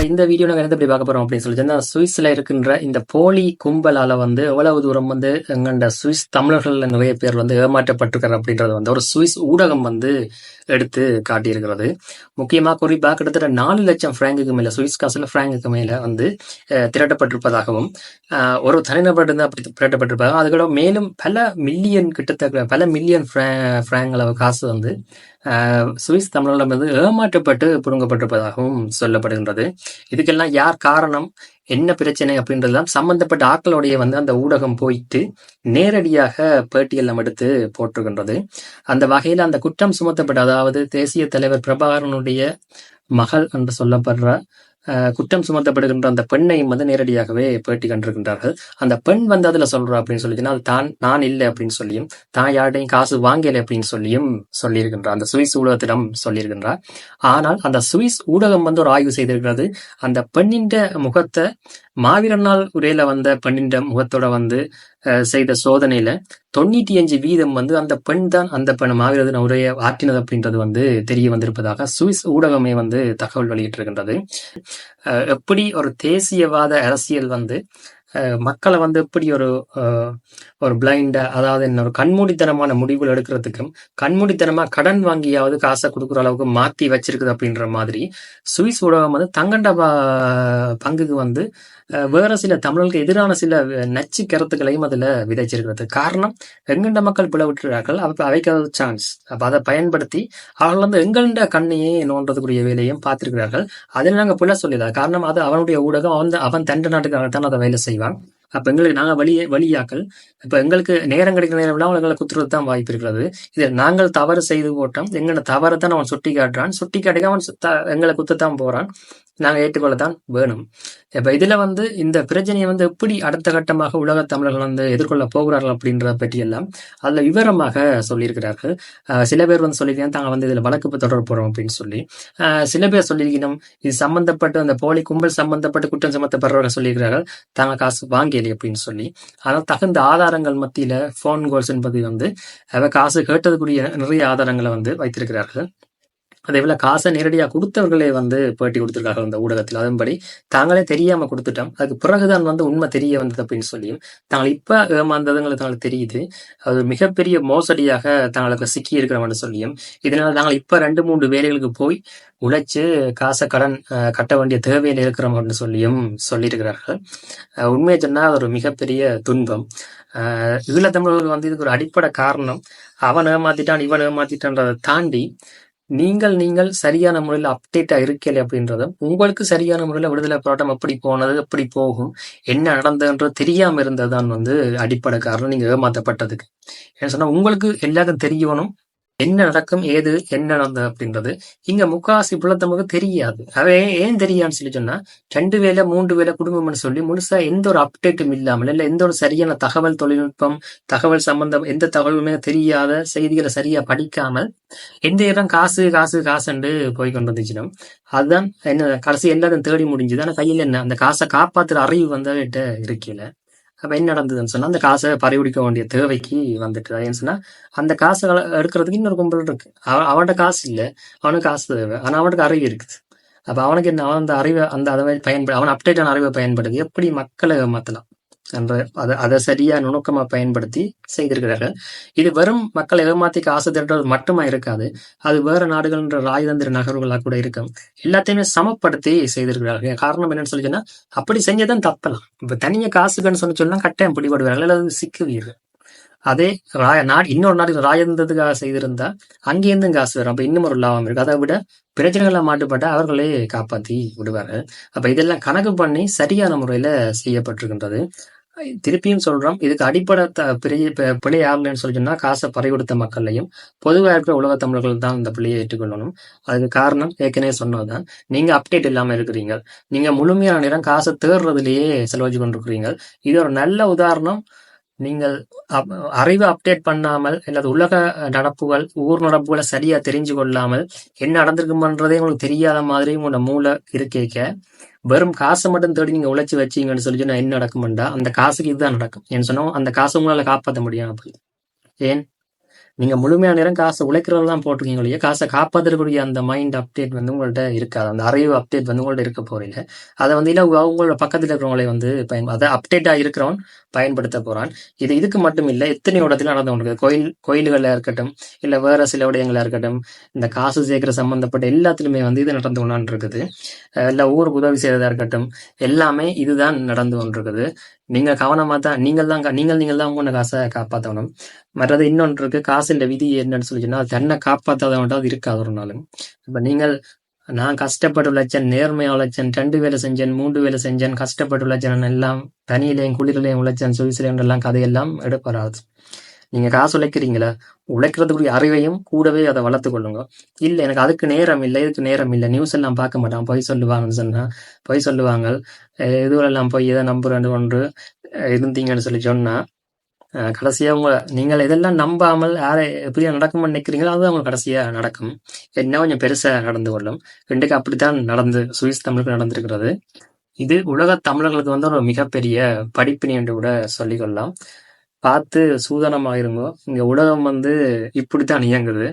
இந்த வீடியோ நாங்கள் எந்த எப்படி பார்க்க போறோம் அப்படின்னு சொல்லி சுவிஸ்ல இருக்கின்ற இந்த போலி கும்பலால எவ்வளவு தூரம் எங்கண்ட சுவிஸ் தமிழர்கள் நிறைய பேர் ஏமாற்றப்பட்டிருக்காரு அப்படின்றது ஒரு சுவிஸ் ஊடகம் எடுத்து காட்டியிருக்கிறது. முக்கியமாக குறிப்பாக கிட்டத்தட்ட 4 லட்சம் பிராங்குக்கு மேல சுவிஸ் காசுல பிராங்குக்கு மேல திரட்டப்பட்டிருப்பதாகவும் ஒரு தனிநபர் இருந்து அப்படி திரட்டப்பட்டிருப்பாங்க. அதுக்கூட மேலும் பல மில்லியன் கிட்டத்தட்ட பல மில்லியன் பிராங்க் அளவு காசு சுவிஸ் தமிழர்களிடமிருந்து ஏமாற்றப்பட்டு புடுங்கப்பட்டிருப்பதாகவும் சொல்லப்படுகின்றது. இதுக்கெல்லாம் யார் காரணம், என்ன பிரச்சனை அப்படின்றதுலாம் சம்பந்தப்பட்ட ஆட்களுடைய அந்த ஊடகம் போயிட்டு நேரடியாக பேட்டியெல்லாம் எடுத்து போட்டிருக்கின்றது. அந்த வகையில் அந்த குற்றம் சுமத்தப்பட்ட, அதாவது தேசிய தலைவர் பிரபாகரனுடைய மகள் என்று சொல்லப்படுற குற்றம் சுமத்தப்படுகின்ற அந்த பெண்ணையும் நேரடியாகவே பேட்டி கண்டிருக்கின்றார்கள். அந்த பெண் அதுல சொல்றா அப்படின்னு சொல்லிச்சுன்னா அது நான் இல்லை அப்படின்னு சொல்லியும், தான் யார்டையும் காசு வாங்கலை அப்படின்னு சொல்லியும் சொல்லியிருக்கின்றார். அந்த சுவிஸ் ஊடகத்திடம் சொல்லியிருக்கின்றார். ஆனால் அந்த சுவிஸ் ஊடகம் ஒரு ஆய்வு செய்திருக்கிறது. அந்த பெண்ணின் முகத்தை மாவீரர் நாள் உரையில பெண்ணின் முகத்தோட செய்த சோதனையில 95% அந்த பெண் தான் அந்த பெண் மாவீரர் உரையை ஆற்றினது அப்படின்றது தெரிய வந்திருப்பதாக சுவிஸ் ஊடகமே தகவல் வெளியிட்டிருக்கின்றது. எப்படி ஒரு தேசியவாத அரசியல் மக்களை எப்படி ஒரு பிளைண்டா, அதாவது என்ன, ஒரு கண்மூடித்தனமான முடிவுகள் எடுக்கிறதுக்கும் கண்மூடித்தனமா கடன் வாங்கியாவது காசை கொடுக்குற அளவுக்கு மாத்தி வச்சிருக்குது அப்படின்ற மாதிரி சுவிஸ் ஊடகம் தங்கண்ட பங்குக்கு வேற சில தமிழர்களுக்கு எதிரான சில நச்சு கருத்துக்களையும் அதுல விதைச்சிருக்கிறது. காரணம், எங்கண்ட மக்கள் பிளவிட்டுறார்கள், அவைக்கு சான்ஸ். அப்ப அதை பயன்படுத்தி அவர்கள் எங்கண்ட கண்ணையே நோன்றதுக்குரிய வேலையும் பார்த்திருக்கிறார்கள். அதில் நாங்க புல சொல்லல. காரணம், அது அவனுடைய ஊடகம், அவன் தண்ட நாட்டுக்காகத்தான் அதை வேலை செய்வான். அப்ப எங்களுக்கு நாங்க வழியாக்கள், இப்ப எங்களுக்கு நேரம் கிடைக்கிற நேரம் எங்களை குத்துறது தான் வாய்ப்பு இருக்கிறது. இதை நாங்கள் தவறு செய்து போட்டோம், எங்களோட தவறைத்தான் அவன் சுட்டி காட்டுறான். சுட்டி காட்டிக்க அவன் எங்களை குத்தத்தான் போறான். நாங்க ஏற்றுக்கொள்ளத்தான் வேணும். இப்ப இதுல இந்த பிரச்சனையை எப்படி அடுத்த கட்டமாக உலக தமிழர்கள் எதிர்கொள்ள போகிறார்கள் அப்படின்றத பற்றி எல்லாம் அதுல விவரமாக சொல்லியிருக்கிறார்கள். சில பேர் சொல்லியிருக்காங்க தாங்க இதுல வழக்கு தொடர போறோம் அப்படின்னு சொல்லி. சில பேர் சொல்லியிருக்கணும் இது சம்பந்தப்பட்டு அந்த போலி கும்பல் சம்பந்தப்பட்டு குற்றம் சம்பந்தப்படுறவர்கள் சொல்லியிருக்கிறார்கள் தாங்க காசு வாங்கலை அப்படின்னு சொல்லி. ஆனால் தகுந்த ஆதாரங்கள் மத்தியில போன் கோல்ஸ் என்பது அவ காசு கேட்டதுக்குரிய நிறைய ஆதாரங்களை வைத்திருக்கிறார்கள். அதே போல காசை நேரடியாக கொடுத்தவர்களே பேட்டி கொடுத்திருக்காங்க அந்த ஊடகத்தில். அதன்படி தாங்களே தெரியாம கொடுத்துட்டோம், அதுக்கு பிறகுதான் உண்மை தெரிய வந்தது அப்படின்னு சொல்லியும் தாங்கள் இப்ப ஏமாந்ததுங்களுக்கு தாங்களுக்கு தெரியுது, அது மிகப்பெரிய மோசடியாக தாங்களுக்கு சிக்கி இருக்கிறோம்னு சொல்லியும், இதனால நாங்கள் இப்ப 2-3 வேலைகளுக்கு போய் உழைச்சு காசை கடன் கட்ட வேண்டிய தேவையில் இருக்கிறோம் அப்படின்னு சொல்லியும் சொல்லியிருக்கிறார்கள். உண்மையை சொன்னா அது ஒரு மிகப்பெரிய துன்பம். ஈழத்தமிழர்கள் இதுக்கு ஒரு அடிப்படை காரணம், அவன் ஏமாத்திட்டான் இவன் ஏமாத்திட்டான்றதை தாண்டி நீங்கள் சரியான முறையில் அப்டேட்டா இருக்கல அப்படின்றதும், உங்களுக்கு சரியான முறையில் விடுதலை போராட்டம் எப்படி போனது, எப்படி போகும், என்ன நடந்ததுன்றது தெரியாம இருந்ததுதான் அடிப்படை காரணம் நீங்க ஏமாத்தப்பட்டதுக்கு. என்ன சொன்னா, உங்களுக்கு எல்லாருக்கும் தெரியணும் என்ன நடக்கும், ஏது என்ன நடந்தது அப்படின்றது. இங்க முக்காசி புலத்தமுக தெரியாது. அவை ஏன் தெரியான்னு சொல்லி சொன்னா, 2 வேலை 3 வேலை குடும்பம்னு சொல்லி முழுசா எந்த ஒரு அப்டேட்டும் இல்லாமல், இல்ல எந்த ஒரு சரியான தகவல் தொழில்நுட்பம், தகவல் சம்பந்தம் எந்த தகவலுமே தெரியாத, செய்திகளை சரியா படிக்காமல் எந்த இடம் காசு காசு காசுண்டு போய் கொண்டு வந்துச்சுன்னா, அதுதான் என்ன கடைசி எல்லாத்தையும் தேடி முடிஞ்சுது. ஆனா கையில் என்ன, அந்த காசை காப்பாத்துற அறிவு கிட்ட இருக்கல. அப்ப என்ன நடந்ததுன்னு சொன்னா, அந்த காசை பறிபிடிக்க வேண்டிய தேவைக்கு வந்துட்டு, ஏன்னு சொன்னா அந்த காசை எடுக்கிறதுக்கு இன்னொரு கும்பல் இருக்கு. அவன்கிட்ட காசு இல்லை, அவனுக்கு காசு தேவை, ஆனா அவனுக்கு அறிவு இருக்குது. அப்ப அவனுக்கு என்ன, அவன் அந்த அறிவை அதை அவன் அப்டேட்டான அறிவை பயன்படுத்தி எப்படி மக்களை ஏமாத்தலாம் என்ற அதை சரியா நுணுக்கமா பயன்படுத்தி செய்திருக்கிறார்கள். இது வெறும் மக்களை ஏமாத்தி காசு திரட்டுறது மட்டுமா இருக்காது, அது வேற நாடுகள்ன்ற ராஜதந்திர நகர்வுகளா கூட இருக்கும். எல்லாத்தையுமே சமப்படுத்தி செய்திருக்கிறார்கள். காரணம் என்னன்னு சொல்லி சொன்னா, அப்படி செஞ்சதான் தப்பலாம். இப்ப தனியா காசுக்குன்னு சொன்னா கட்டாயம் பிடிபடுவார்கள் அல்லது சிக்குவீர்கள். அதே இன்னொரு நாடு ராஜதந்திரத்துக்காக செய்திருந்தா அங்கேருந்தும் காசு வரும். அப்ப இன்னும் ஒரு லாபம் இருக்கு. அதை விட பிரச்சனைகளை மாட்டுப்பட்ட அவர்களே காப்பாத்தி விடுவார்கள். அப்ப இதெல்லாம் கணக்கு பண்ணி சரியான முறையில செய்யப்பட்டிருக்கின்றது. திருப்பியும் சொல்றோம், இதுக்கு அடிப்படை பிழை யாருன்னு சொல்லி சொன்னா, காசை பறிகொடுத்த மக்களையும் பொதுவாக இருக்கிற உலக தமிழர்கள் தான் இந்த பிள்ளையை ஏற்றுக்கொள்ளணும். அதுக்கு காரணம் ஏற்கனவே சொன்னதுதான், நீங்க அப்டேட் இல்லாம இருக்கிறீங்க, நீங்க முழுமையான நேரம் காசை தேடுறதுலயே செலவழிச்சு கொண்டிருக்கிறீங்க. இது ஒரு நல்ல உதாரணம். நீங்கள் அறிவை அப்டேட் பண்ணாமல், அல்லது உலக நடப்புகள் ஊர் நடப்புகளை சரியா தெரிஞ்சு கொள்ளாமல் என்ன நடந்திருக்குமன்றதே உங்களுக்கு தெரியாத மாதிரி உங்களோட மூளை இருக்கேக்க, வெறும் காசை மட்டும் தேடி நீங்க உழைச்சி வச்சீங்கன்னு சொல்லி சொன்னா என்ன நடக்கும்டா, அந்த காசுக்கு இதுதான் நடக்கும். ஏன்னு சொன்னா அந்த காசு உங்களால காப்பாற்ற முடியும். அப்படி ஏன் நீங்க முழுமையான நேரம் காசை உழைக்கிறதுல தான் போட்டிருக்கீங்க இல்லையா, காசை காப்பாற்றக்கூடிய அந்த மைண்ட் அப்டேட் வந்து உங்கள்ட்ட இருக்காது. அந்த அறிவு அப்டேட் வந்து உங்கள்ட்ட இருக்க போறீங்க. அதை வந்து இல்ல உங்களோட பக்கத்துல இருக்கிறவங்களை வந்து அதை அப்டேட்டா இருக்கிறவன் பயன்படுத்த போறான். இதுக்கு மட்டும் இல்ல, எத்தனையோ இடத்துல நடந்து கொண்டிருக்கு. கோயில்களா இருக்கட்டும், இல்ல வேற சில விடயங்களா இருக்கட்டும், இந்த காசு சேர்க்கிற சம்பந்தப்பட்ட எல்லாத்துலயுமே வந்து இது நடந்து கொண்டான் இருக்குது. இல்ல ஊருக்கு உதவி செய்யறதா இருக்கட்டும், எல்லாமே இதுதான் நடந்து கொண்டிருக்குது. நீங்க கவனமா தான் நீங்கள் தான் உங்களோட காசை காப்பாற்றணும். மற்றது இன்னொன்று இருக்கு, காசின் விதி என்னன்னு சொல்லி சொன்னா, தன்னை காப்பாற்றாதவன்ட்டு அது இருக்காது ஒரு நாளும். இப்ப நீங்கள் நான் கஷ்டப்பட்டு உழைச்சேன், நேர்மையா உழைச்சேன், 2 வேலை செஞ்சேன், 3 வேலை செஞ்சேன், கஷ்டப்பட்டு உழைச்சேன், எல்லாம் பனியிலையும் குளிரிலையும் உழைச்சேன், சுவிசிலேண்ட் எல்லாம் கதையெல்லாம் எடுப்பறாது. நீங்க காசு உழைக்கிறீங்களா, உழைக்கிறதுக்குரிய அறிவையும் கூடவே அதை வளர்த்து கொள்ளுங்க. இல்ல எனக்கு அதுக்கு நேரம் இல்லை, இதுக்கு நேரம் இல்லை, நியூஸ் எல்லாம் பார்க்க மாட்டான், பொய் சொல்லுவாங்கன்னு சொன்னா பொய் சொல்லுவாங்க, இதுவெல்லாம் போய் எதை நம்புறேன் ஒன்று இருந்தீங்கன்னு சொல்லி சொன்னா, கடைசியா நீங்கள் இதெல்லாம் நம்பாமல் யாரை எப்படியா நடக்கும்னு நினைக்கிறீங்களோ அது அவங்க கடைசியா நடக்கும். என்ன கொஞ்சம் பெருசா நடந்து கொள்ளும். இன்றைக்கு அப்படித்தான் சுவிஸ் தமிழுக்கு நடந்திருக்கிறது. இது உலக தமிழர்களுக்கு வந்து ஒரு மிகப்பெரிய படிப்பினை என்று கூட சொல்லிக்கொள்ளலாம். பார்த்து சூதானமாக இருங்கோ. இங்க உலகம் வந்து இப்படித்தான் இயங்குது.